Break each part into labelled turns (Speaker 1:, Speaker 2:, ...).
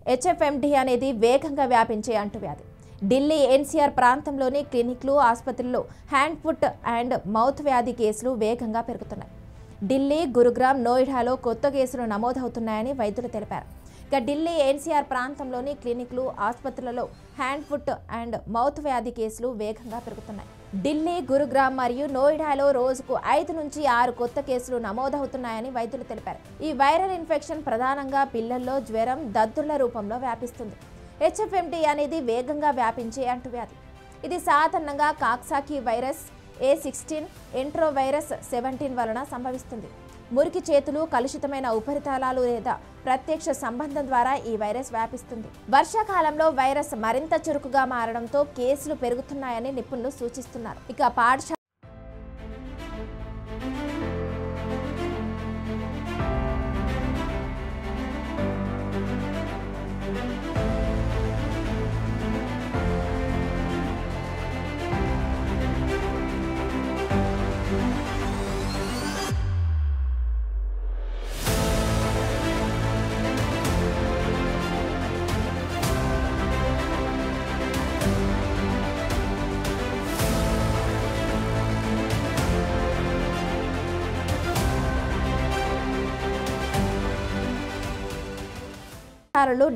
Speaker 1: హెచ్ఎఫ్ఎండి అనేది వేగంగా వ్యాపించే అంటువ్యాధి. ఢిల్లీ ఎన్సీఆర్ ప్రాంతంలోని క్లినిక్లు, ఆసుపత్రుల్లో హ్యాండ్, ఫుట్ అండ్ మౌత్ వ్యాధి కేసులు వేగంగా పెరుగుతున్నాయి. ఢిల్లీ, గురుగ్రామ్, నోయిడాలో కొత్త కేసులు నమోదవుతున్నాయని వైద్యులు తెలిపారు. ఇక ఢిల్లీ ఎన్సీఆర్ ప్రాంతంలోని క్లినిక్లు, ఆసుపత్రులలో హ్యాండ్, ఫుట్ అండ్ మౌత్ వ్యాధి కేసులు వేగంగా పెరుగుతున్నాయి. ఢిల్లీ, గురుగ్రామ్ మరియు నోయిడాలో రోజుకు 5 నుంచి 6 కొత్త కేసులు నమోదవుతున్నాయని వైద్యులు తెలిపారు. ఈ వైరల్ ఇన్ఫెక్షన్ ప్రధానంగా పిల్లల్లో జ్వరం, దద్దుర్ల రూపంలో వ్యాపిస్తుంది. హెచ్ఎఫ్ఎండి అనేది వేగంగా వ్యాపించే అంటువ్యాధి. ఇది సాధారణంగా కాక్సాకీ వైరస్ A16 ఎంట్రోవైరస్ 17 వలన సంభవిస్తుంది. మురికి చేతులు, కలుషితమైన ఉపరితలాలు లేదా ప్రత్యక్ష సంబంధం ద్వారా ఈ వైరస్ వ్యాపిస్తుంది. వర్షాకాలంలో వైరస్ మరింత చురుకుగా మారడంతో కేసులు పెరుగుతున్నాయని నిపుణులు సూచిస్తున్నారు. ఇక పాఠశాల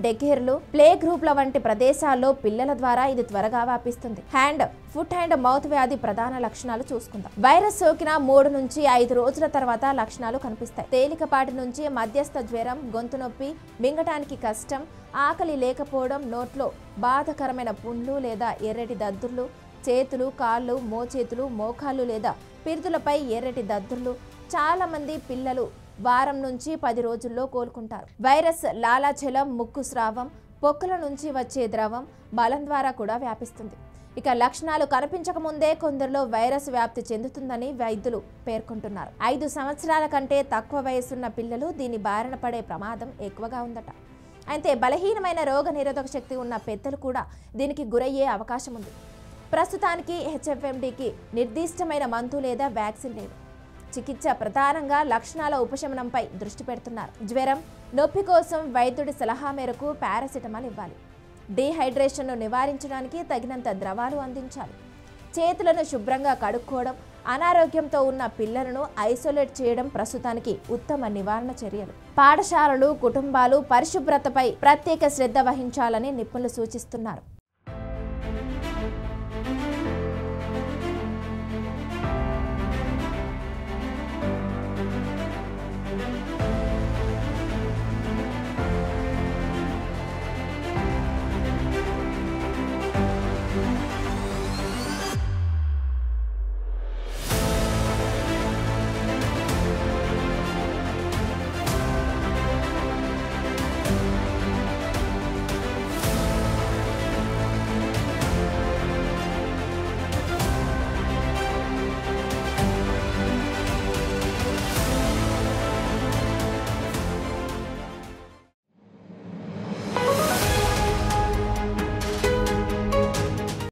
Speaker 1: డెకేర్లు, ప్లే గ్రూప్ల వంటి ప్రదేశాల్లో పిల్లల ద్వారా ఇది త్వరగా వ్యాపిస్తుంది. హ్యాండ్, ఫుట్ అండ్ మౌత్ వ్యాధి ప్రధాన లక్షణాలు చూసుకుందాం. వైరస్ సోకిన 3 నుంచి 5 రోజుల తర్వాత లక్షణాలు కనిపిస్తాయి. తేలికపాటి నుంచి మధ్యస్థ జ్వరం, గొంతు నొప్పి, మింగటానికి కష్టం, ఆకలి లేకపోవడం, నోట్లో బాధకరమైన పుండ్లు లేదా ఎర్రటి దద్దుర్లు, చేతులు, కాళ్ళు, మోచేతులు, మోకాళ్ళు లేదా పిరుదులపై ఎర్రటి దద్దుర్లు. చాలా మంది పిల్లలు వారం నుంచి 10 రోజుల్లో కోలుకుంటారు. వైరస్ లాలాజలం, ముక్కు స్రావం, పొక్కుల నుంచి వచ్చే ద్రవం, బలం ద్వారా కూడా వ్యాపిస్తుంది. ఇక లక్షణాలు కనిపించక ముందే కొందరిలో వైరస్ వ్యాప్తి చెందుతుందని వైద్యులు పేర్కొంటున్నారు. 5 సంవత్సరాల కంటే తక్కువ వయసున్న పిల్లలు దీని బారిన పడే ప్రమాదం ఎక్కువగా ఉందట. అయితే బలహీనమైన రోగ నిరోధక శక్తి ఉన్న పెద్దలు కూడా దీనికి గురయ్యే అవకాశం ఉంది. ప్రస్తుతానికి హెచ్ఎఫ్ఎండికి నిర్దిష్టమైన మందు లేదా వ్యాక్సిన్ లేదు. చికిత్స ప్రధానంగా లక్షణాల ఉపశమనంపై దృష్టి పెడుతున్నారు. జ్వరం, నొప్పి కోసం వైద్యుడి సలహా మేరకు పారాసిటమాల్ ఇవ్వాలి. డీహైడ్రేషన్ను నివారించడానికి తగినంత ద్రవాలు అందించాలి. చేతులను శుభ్రంగా కడుక్కోవడం, అనారోగ్యంతో ఉన్న పిల్లలను ఐసోలేట్ చేయడం ప్రస్తుతానికి ఉత్తమ నివారణ చర్యలు. పాఠశాలలు, కుటుంబాలు పరిశుభ్రతపై ప్రత్యేక శ్రద్ధ వహించాలని నిపుణులు సూచిస్తున్నారు.